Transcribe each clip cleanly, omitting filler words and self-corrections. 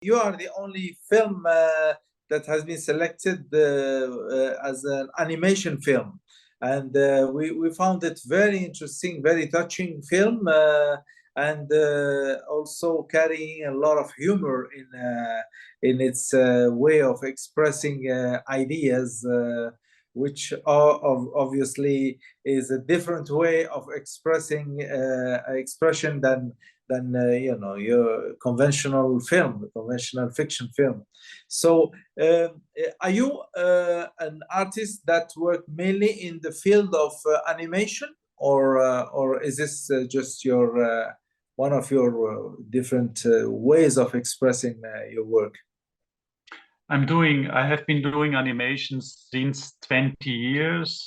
you are the only film that has been selected as an animation film. And we found it very interesting, very touching film, and also carrying a lot of humor in its way of expressing ideas, which are obviously is a different way of expressing expression than your conventional film, conventional fiction film. So, are you an artist that work mainly in the field of animation, or is this just your one of your different ways of expressing your work? I have been doing animations since 20 years.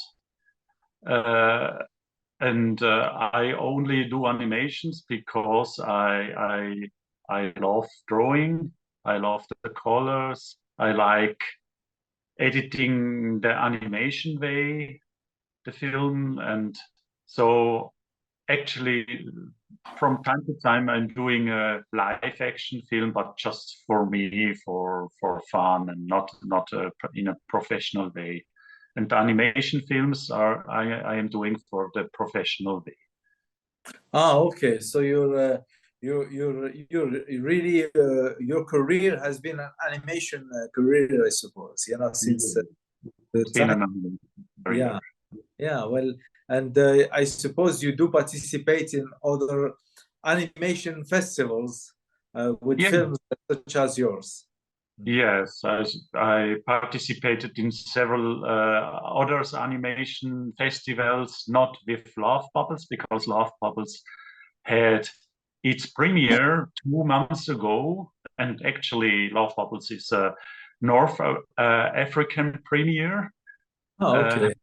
And I only do animations because I love drawing. I love the colors. I like editing the animation way, the film, and so actually from time to time I'm doing a live action film, but just for me, for fun, and not in a professional way. And the animation films I am doing for the professional way. Ah, okay. So you're really your career has been an animation career, I suppose. You know, since the It's been time. an amazing Yeah, career. yeah. Well, and I suppose you do participate in other animation festivals with Yeah. films such as yours. Yes, I participated in several others animation festivals, not with Love Bubbles, because Love Bubbles had its premiere 2 months ago, and actually Love Bubbles is a North African premiere. Oh, okay.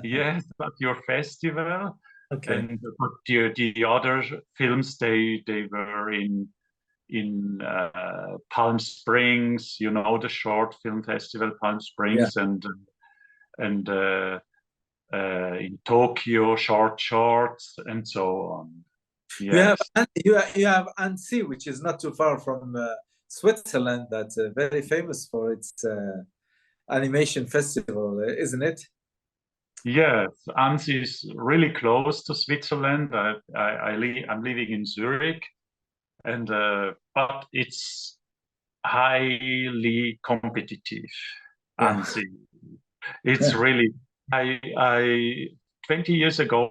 Yes, at your festival, Okay. and but the other films they were in Palm Springs, you know, the short film festival, Palm Yeah. Springs, and in Tokyo, short shorts, and so on. Yes. You have Annecy, which is not too far from Switzerland. That's very famous for its animation festival, isn't it? Yes, Annecy is really close to Switzerland. I'm living in Zurich, and but it's highly competitive. Yeah. Annecy, it's really. I 20 years ago,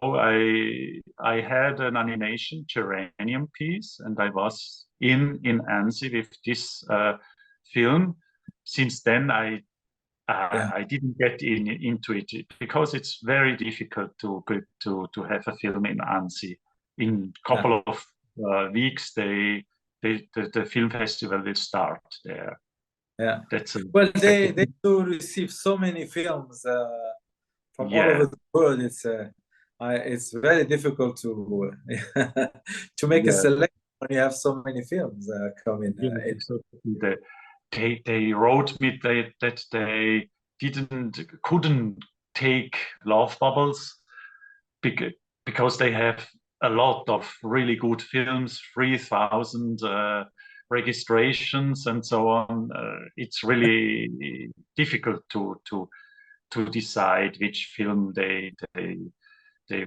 I had an animation geranium piece, and I was in Annecy with this film. Since then, Yeah. I didn't get into it because it's very difficult to have a film in Annecy. In a Yeah. couple of weeks, the film festival will start there. Yeah. That's a Well, they do receive so many films from all yeah, over the world. It's very difficult to to make a yeah, selection when you have so many films coming yeah. in. Exactly. They wrote me that they couldn't take Love Bubbles bec- because they have a lot of really good films, 3,000 registrations and so on. It's really difficult to decide which film they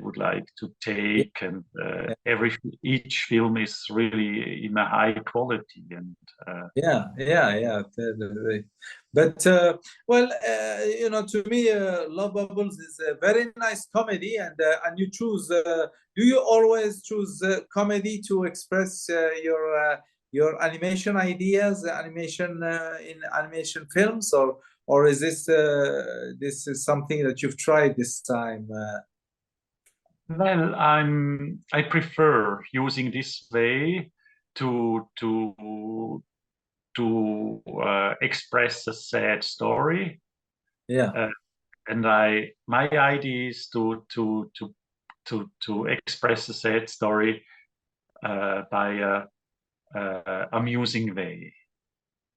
would like to Yeah. take, and each film is really in a high quality, and Yeah. But well, to me, Love Bubbles is a very nice comedy, and you choose. Do you always choose comedy to express your animation ideas, animation in animation films, or is this is something that you've tried this time? well, I prefer using this way to express a sad story, Yeah, uh, and my idea is to express a sad story by a amusing way.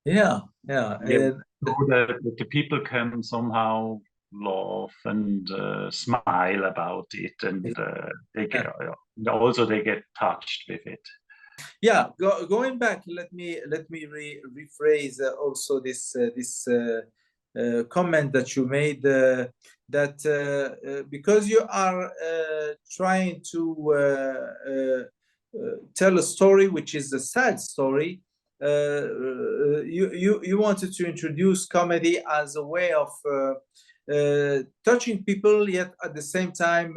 yeah, Yeah, so that the people can somehow laugh and smile about it, and they get yeah. also they get touched with it. Yeah, going back, let me rephrase also this comment that you made, that because you are trying to tell a story which is a sad story, you wanted to introduce comedy as a way of touching people, yet at the same time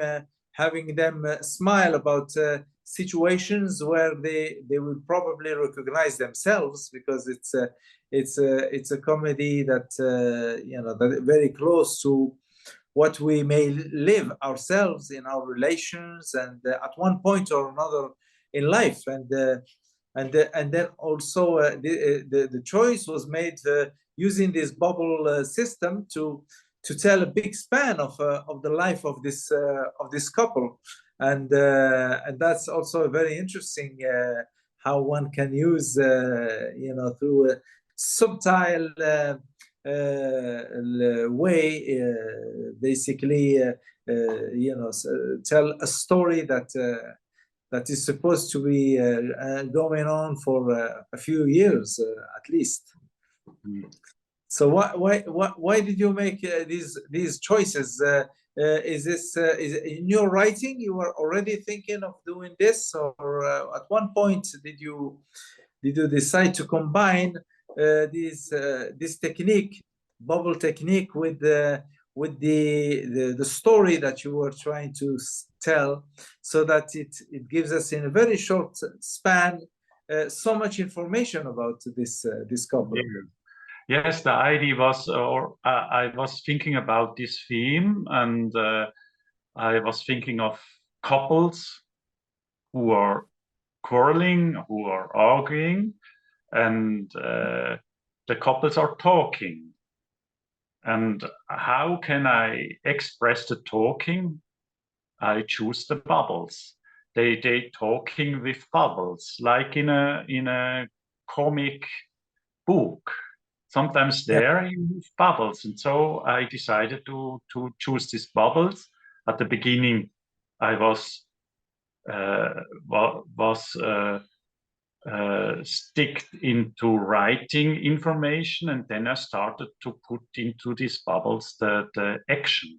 having them smile about situations where they will probably recognize themselves, because it's a comedy that that very close to what we may live ourselves in our relations, and at one point or another in life. And then also the choice was made using this bubble system to tell a big span of the life of this couple. And that's also very interesting, how one can use through a subtle way, basically tell a story that is supposed to be going on for a few years at least. So why did you make these choices? Is in your writing you were already thinking of doing this, or at one point did you decide to combine this technique, bubble technique, with the story that you were trying to tell, so that it gives us in a very short span so much information about this couple? Yeah. Yes, the idea was, or I was thinking about this theme, and I was thinking of couples who are quarreling, who are arguing, and the couples are talking. And how can I express the talking? I choose the bubbles. They talking with bubbles, like in a comic book. Sometimes there you have bubbles, and so I decided to choose these bubbles. At the beginning, I was stick into writing information, and then I started to put into these bubbles the action.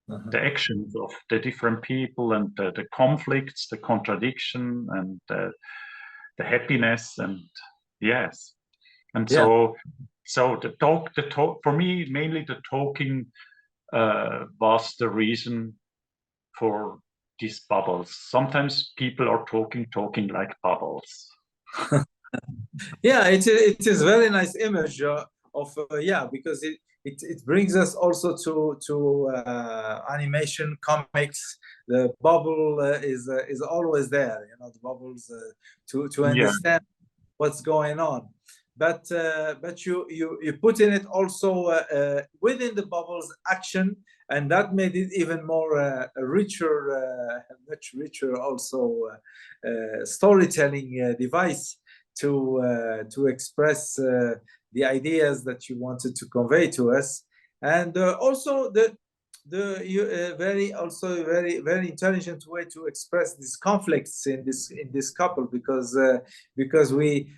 The actions of the different people, and the conflicts, the contradiction, and the happiness, and yes. And so the talk for me, mainly the talking was the reason for these bubbles. Sometimes people are talking like bubbles. Yeah, it is very nice image of because it brings us also to animation, comics. The bubble is always there, the bubbles, to understand what's going on. But you put in it also within the bubbles action, and that made it even more richer, much richer also storytelling device to express the ideas that you wanted to convey to us. And also very intelligent way to express these conflicts in this couple, because we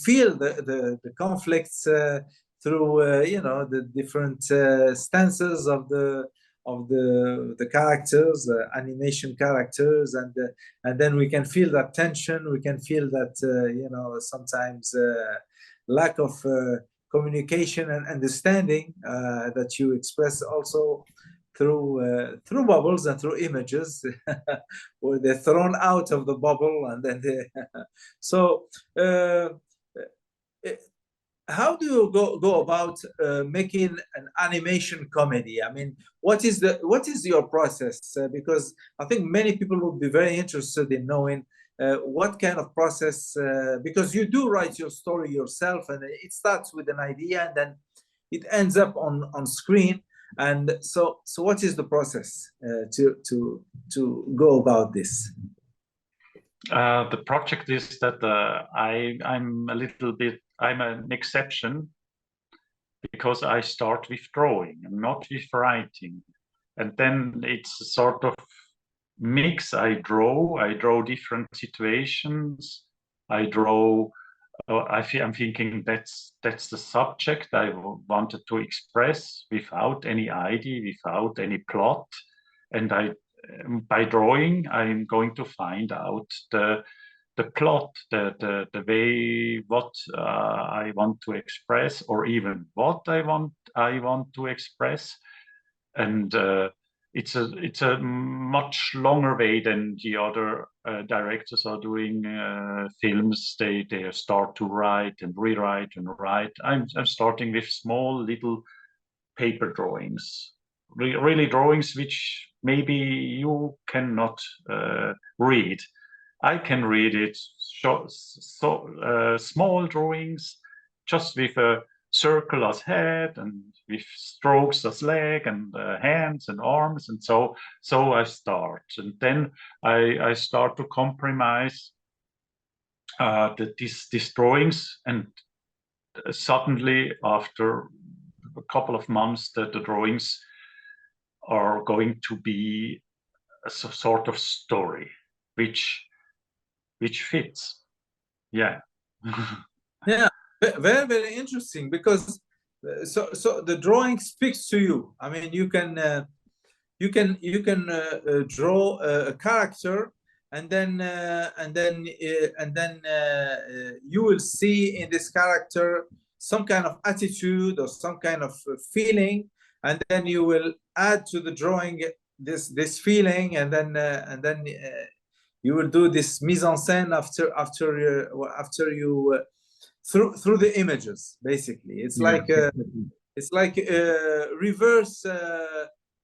feel the conflicts through the different stances of the characters, animation characters, and then we can feel that tension. We can feel that sometimes lack of communication and understanding that you express also through bubbles and through images, where they're thrown out of the bubble, and then so. How do you go about making an animation comedy? I mean, what is your process? Because I think many people would be very interested in knowing what kind of process, because you do write your story yourself, and it starts with an idea, and then it ends up on screen. And so what is the process to go about this? The project is that I'm an exception, because I start with drawing and not with writing. And then it's sort of mix. I draw different situations. I draw. I'm thinking that's the subject I wanted to express without any idea, without any plot, and by drawing I'm going to find out the plot, the way what I want to express, or even what I want to express, and it's a much longer way than the other directors are doing films. They start to write and rewrite and write. I'm starting with small little paper drawings, really drawings which maybe you cannot read. I can read it. Small drawings, just with a circle as head and with strokes as leg and hands and arms, and so I start, and then I start to compromise these drawings, and suddenly after a couple of months the drawings are going to be a sort of story which fits. Yeah. Yeah, very, very interesting, because so the drawing speaks to you. I mean, you can draw a character, and then you will see in this character some kind of attitude or some kind of feeling, and then you will add to the drawing this feeling, and then you will do this mise en scène after you through the images. Basically, it's like reverse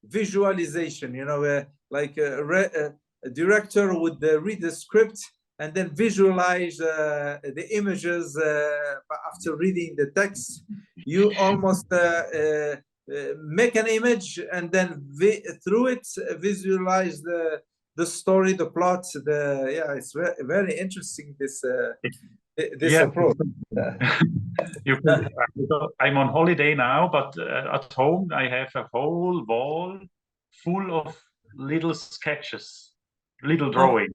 visualization. You know, like a director would read the script and then visualize the images after reading the text. You almost make an image, and then through it visualize the story, the plot. It's very, very interesting, this approach. I'm on holiday now, but at home I have a whole wall full of little sketches, little drawings.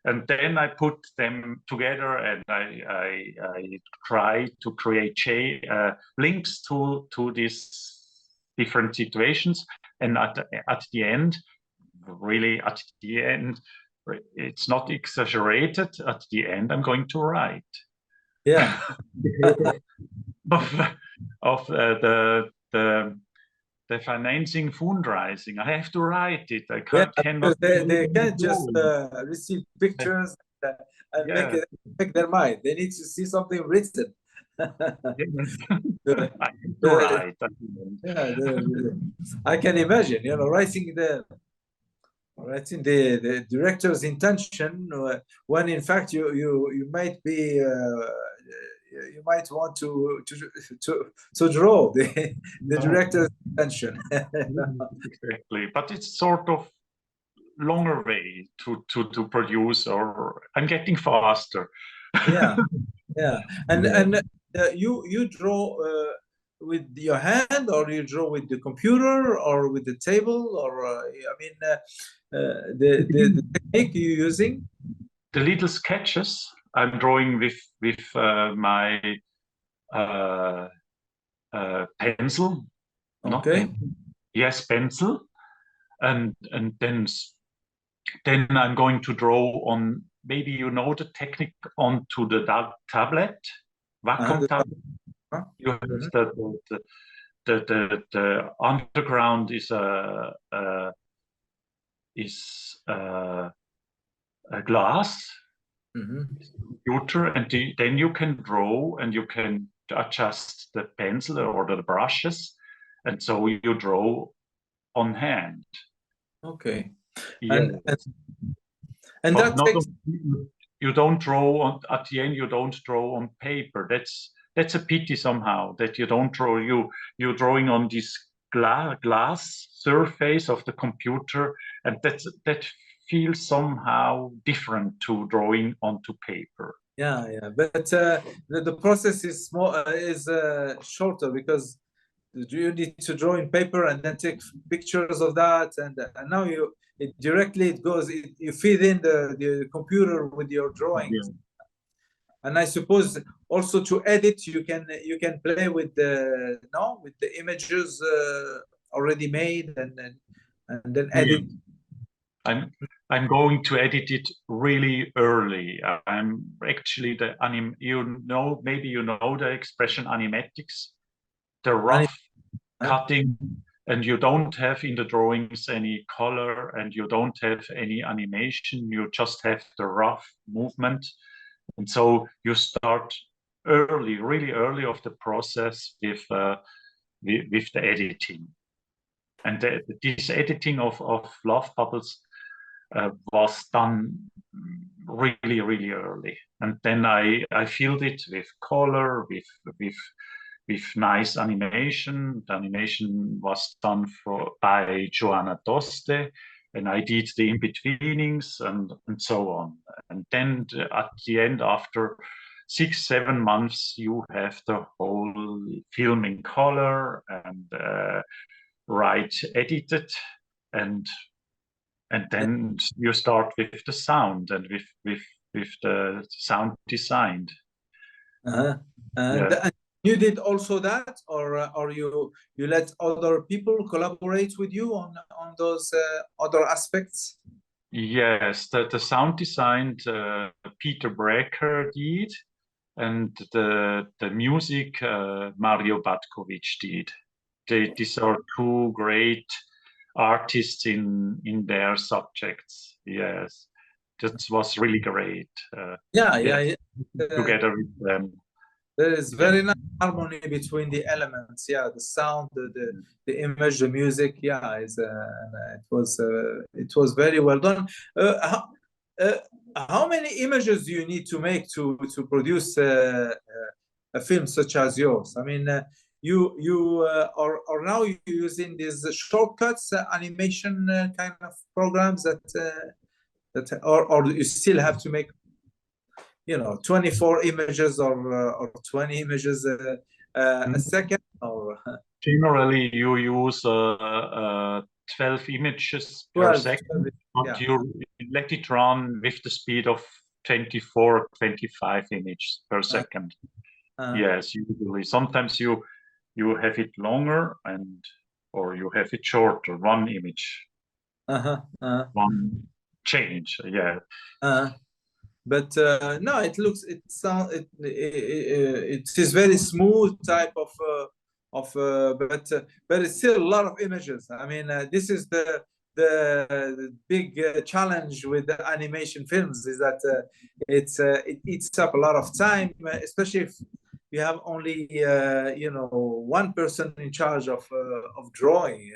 And then I put them together, and I try to create links to these different situations. And at the end, really at the end, it's not exaggerated. At the end, I'm going to write. Yeah. of the financing fundraising. I have to write it. I cannot. They can't just receive pictures and make their mind. They need to see something written. I have to write. I can imagine, writing the director's intention, when in fact you might be you might want to draw the director's intention. Exactly, but it's sort of longer way to produce, or I'm getting faster. And you draw with your hand, or you draw with the computer, or with the table, or I mean, the technique you're using? The little sketches I'm drawing with my pencil. Okay. Yes, pencil, and then I'm going to draw on, maybe you know the technique, onto the tablet, vacuum tablet. You have the underground is a glass computer, and then you can draw, and you can adjust the pencil or the brushes, and so you draw on hand. Okay. Yeah. And that takes... you don't draw on, at the end you don't draw on paper. That's a pity somehow, that you don't draw. You're drawing on this glass surface of the computer, and that feels somehow different to drawing onto paper. But the process is shorter, because you need to draw in paper and then take pictures of that, and now directly it goes. You feed in the computer with your drawings. Yeah. And I suppose also to edit, you can play with with the images already made, and then edit. I'm going to edit it really early. I'm actually maybe you know the expression animatics, the rough cutting, and you don't have in the drawings any color and you don't have any animation. You just have the rough movement. And so you start early, really early of the process with the editing. And this editing of love bubbles was done really, really early. And then I filled it with color, with nice animation. The animation was done by Joanna Doste, and I did the in-betweenings and so on. And then at the end, after 6-7 months, you have the whole film in color and right edited, and then you start with the sound and with the sound designed. Uh-huh. Yeah. And you did also that, or you let other people collaborate with you on those other aspects? Yes, the sound design Peter Brecker did, and the music Mario Batkovic did. These are two great artists in their subjects. Yes, that was really great. Yeah. Together with them. There is very nice harmony between the elements. Yeah, the sound, the image, the music. Yeah, it was very well done. Uh, how many images do you need to make to produce a film such as yours? I mean, you are now using these shortcuts, animation kind of programs or you still have to make 24 images or 20 images a second, or generally you use 12 images per 12, second, but yeah. you let it run with the speed of 24, 25 images per second. Yes, usually. Sometimes you have it longer or you have it shorter, one image, one change. Yeah. But no, it is very smooth type of but it's still a lot of images. I mean, this is the big challenge with the animation films, is that it eats up a lot of time, especially if you have only one person in charge of drawing.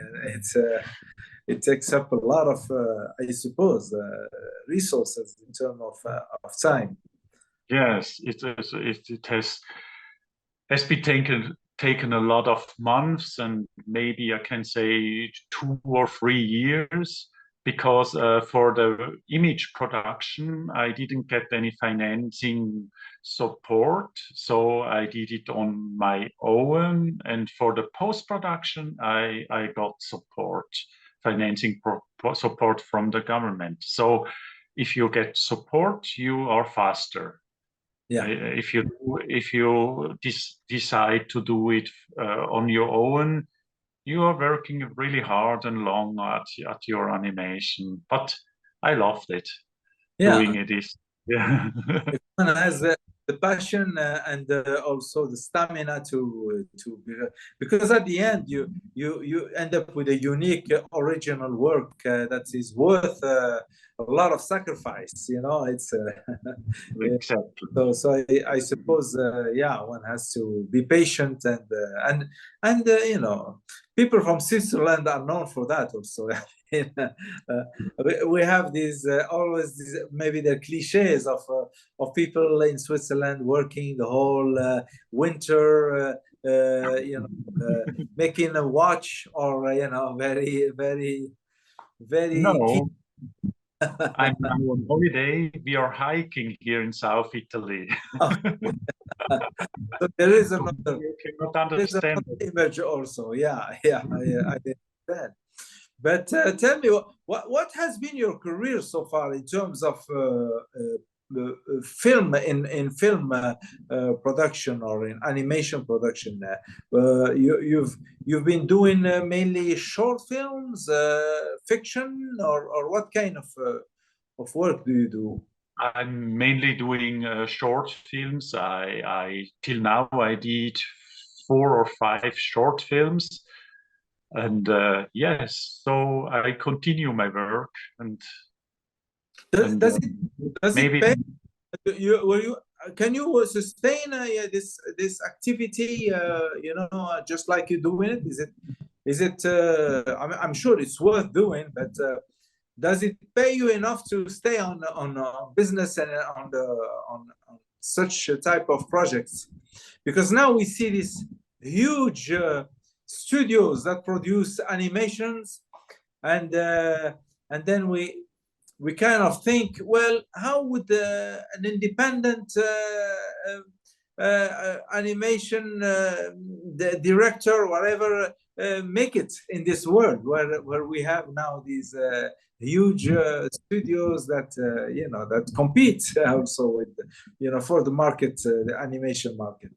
It takes up a lot of, I suppose, resources in terms of time. Yes, it has been taken a lot of months, and maybe I can say 2 or 3 years, because for the image production I didn't get any financing support, so I did it on my own. And for the post-production I got financing support from the government. So if you get support, you are faster. Yeah. If you decide to do it on your own, you are working really hard and long at your animation. But I loved it. Doing it is, yeah. If one has the passion and also the stamina to because at the end you end up with a unique original work that is worth a lot of sacrifice. It's Exactly. so I suppose one has to be patient, and people from Switzerland are known for that also. We have these always maybe the cliches of people in Switzerland working the whole winter, making a watch, or very very very No, I'm on holiday. We are hiking here in South Italy. So there is another, You cannot understand. image also. Yeah, I understand. But tell me, what has been your career so far in terms of film in film production or in animation production? You've been doing mainly short films, fiction, or what kind of work do you do? I'm mainly doing short films. I till now I did 4 or 5 short films, and yes, so I continue my work, and Does, and does it does it maybe pay? Can you sustain this activity? Just like you doing it. Is it? I'm sure it's worth doing, but does it pay you enough to stay on business and on such a type of projects? Because now we see these huge studios that produce animations, and then we kind of think, well, how would an independent animation the director or whatever make it in this world where we have now these huge studios that that compete also with for the market, the animation market.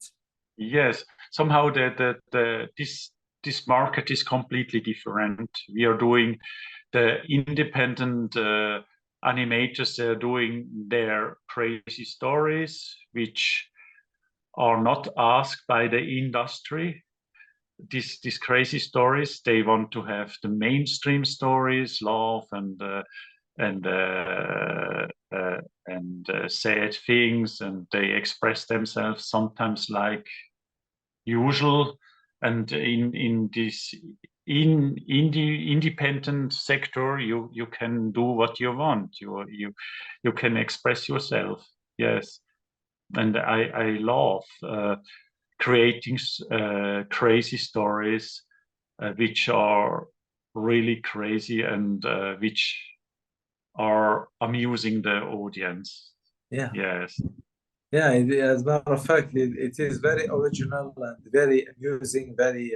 yes, somehow this market is completely different. We are doing the independent animators. They're doing their crazy stories, which are not asked by the industry. These crazy stories, they want to have the mainstream stories, love and sad things, and they express themselves sometimes like usual. And in this in the independent sector, you can do what you want. You can express yourself. Yes, and I love creating crazy stories which are really crazy and which are amusing the audience. Yeah. Yes. Yeah, as a matter of fact, it is very original and very amusing, very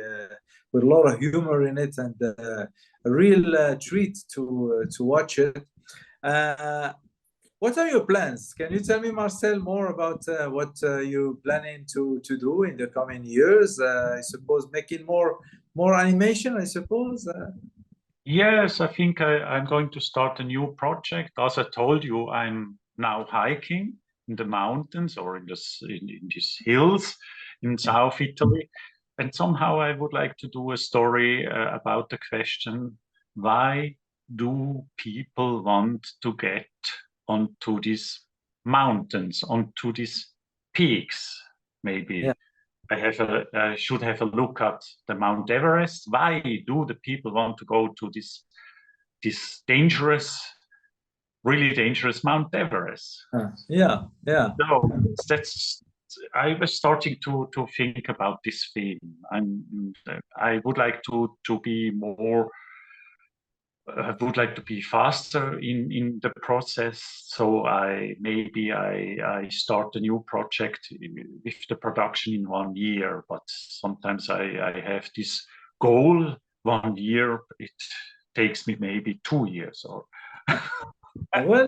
with a lot of humor in it, and a real treat to watch it. What are your plans? Can you tell me, Marcel, more about what you're planning to do in the coming years? I suppose making more animation, I suppose. Yes, I think I'm going to start a new project. As I told you, I'm now hiking in the mountains or in these hills in South Italy. And somehow I would like to do a story about the question, why do people want to get onto these mountains, onto these peaks? Maybe Yeah. I should have a look at the Mount Everest. Why do the people want to go to this dangerous, really dangerous Mount Everest? Yeah, yeah. So that's I was starting to think about this theme. I would like to be more. I would like to be faster in the process. So I start a new project with the production in 1 year. But sometimes I have this goal 1 year. It takes me maybe 2 years or. Well,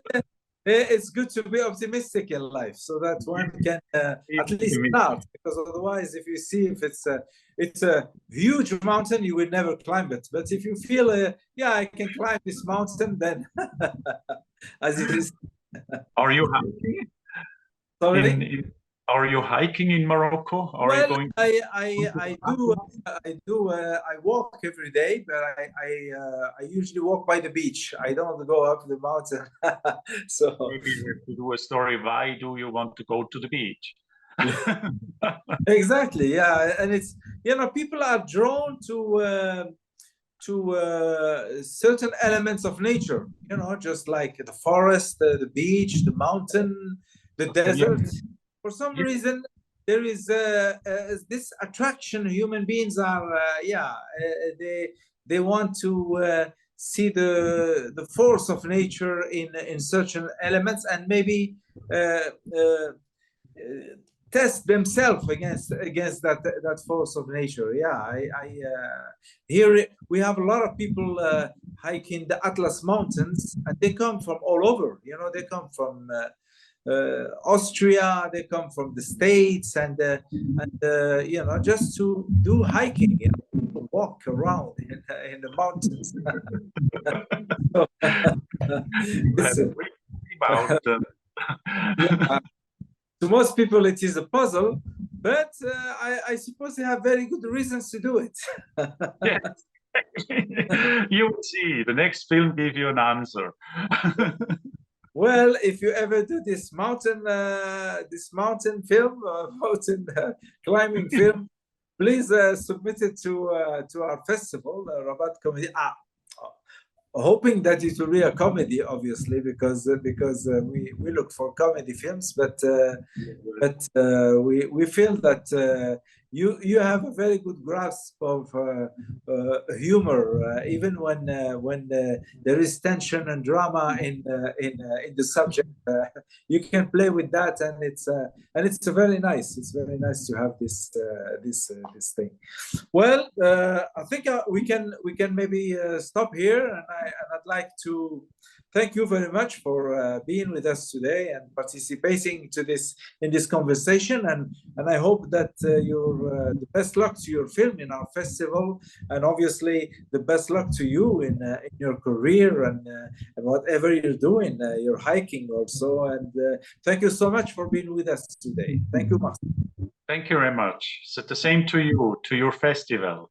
it's good to be optimistic in life so that one can at least start. Because otherwise, if you see if it's a huge mountain, you will never climb it. But if you feel, yeah, I can climb this mountain, then as it is. Are you hiking? Sorry. Are you hiking in Morocco? Are you Well, going? I walk every day, but I usually walk by the beach. I don't go up the mountain. So Maybe you have to do a story. Why do you want to go to the beach? exactly, yeah, and it's people are drawn to certain elements of nature. Just like the forest, the beach, the mountain, the desert. Yeah. For some reason, there is this attraction. Human beings are, they want to see the force of nature in certain elements, and maybe test themselves against that force of nature. Yeah, here we have a lot of people hiking the Atlas Mountains, and they come from all over. You know, they come from Austria, they come from the States, and you know, just to do hiking, you know, to walk around in the mountains. So, it's, Mountain. yeah, to most people it is a puzzle, but I suppose they have very good reasons to do it. Yes. You will see. The next film give you an answer. Well, if you ever do this mountain film, mountain climbing film, please submit it to our festival, Rabat-Comedy. Hoping that it will be a comedy, obviously, because we look for comedy films, but we feel that you have a very good grasp of humor, even when there is tension and drama in the subject. You can play with that, and it's very nice. It's very nice to have this thing. Well, I think we can maybe stop here, and I'd like to thank you very much for being with us today and participating in this conversation. And I hope that the best luck to your film in our festival, and obviously the best luck to you in your career and whatever you're doing, your hiking also. And thank you so much for being with us today. Thank you, Marcel. Thank you very much. So the same to you, to your festival.